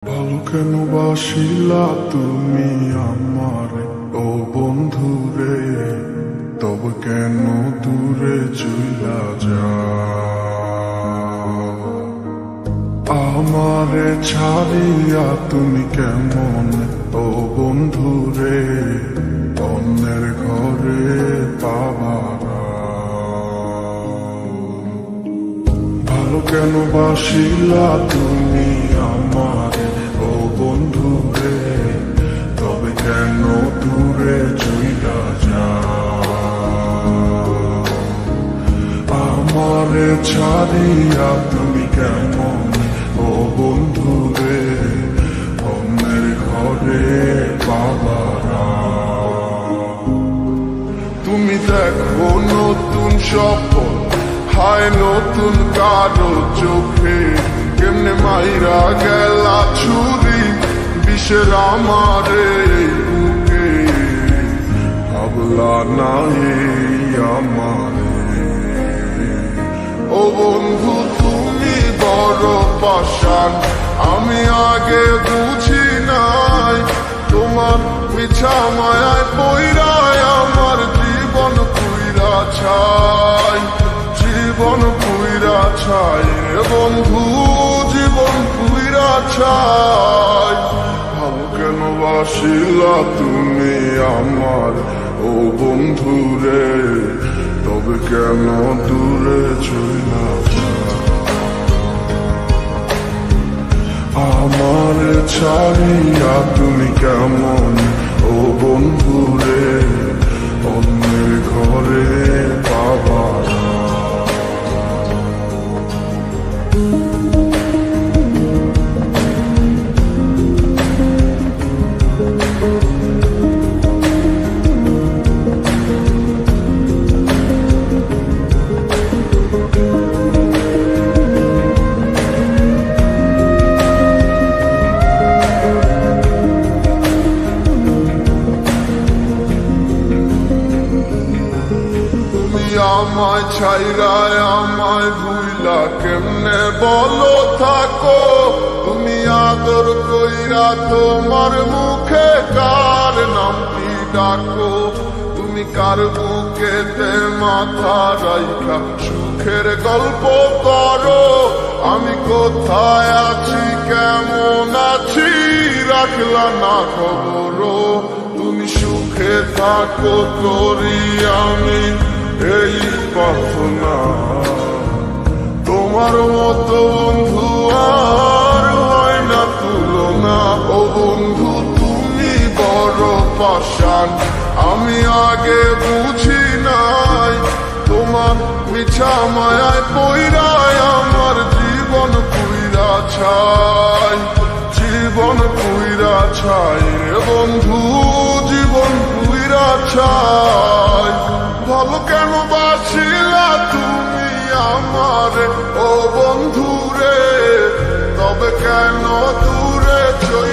ভালো কেন বাসিলা তুমি আমারে ও বন্ধু রে, তবে কেন দূরে চইলা যাও? আমারে ছাড়িয়া তুমি কেমন ও বন্ধু রে, অন্যের ঘরে পাবারা? ভালো কেন বাসিলা তুমি আমারে ও বন্ধু রে, তবে কেন দূরে চইলা যাও? আমারে ছাড়িয়া তুমি কেমন ও বন্ধু রে, অন্যের ঘরে পাবারা? তুমি দেখো নতুন স্বপ্ন, হায় নতুন কারো চোখে, কেমনে মাইরা গেলা ছুরি বিষের আমারে বুকে। ভাবলা না এই আমারে ও বন্ধু, তুমি বড় পাষাণ, আমি আগে বুঝি নাই। তোমার মিছা মায়ায় পইরায় আমার জীবন পুইরা ছাই, জীবন পুইরা ছাই রে বন্ধু, জীবন পুইরা ছাই। ভালো কেন বাসিলা তুমি আমার ও বন্ধু রে, তবে কেন দূরে চইলা যাও? আমার ছাড়িয়া তুমি কেমন ও বন্ধু রে, অন্যের ঘরে পাবারা? আমায় ছাইরায় আমায় ভুইলা কেমনে বলো থাকো? তুমি আদর কইরা তোমার মুখে কার নামটি ডাকো? তুমি কার বুকেতে মাথা রাইখা সুখের গল্প করো? আমি কোথায় আছি কেমন আছি রাখলা না খবর? তুমি সুখে থাকো করি আমি এই প্রার্থনা, তোমার মতো বন্ধু আর হয় না তুলনা। ও বন্ধু তুমি বড় পাষাণ, আমি আগে বুঝি নাই। তোমার মিছা মায়ায় পইরায় আমার জীবন পুইরা ছাই, জীবন পুইরা ছাই রে বন্ধু, জীবন পুইরা ছাই। ভালো কেন বাসিলা তুমি আমারে ও বন্ধু রে, তবে কেন দূরে চইলা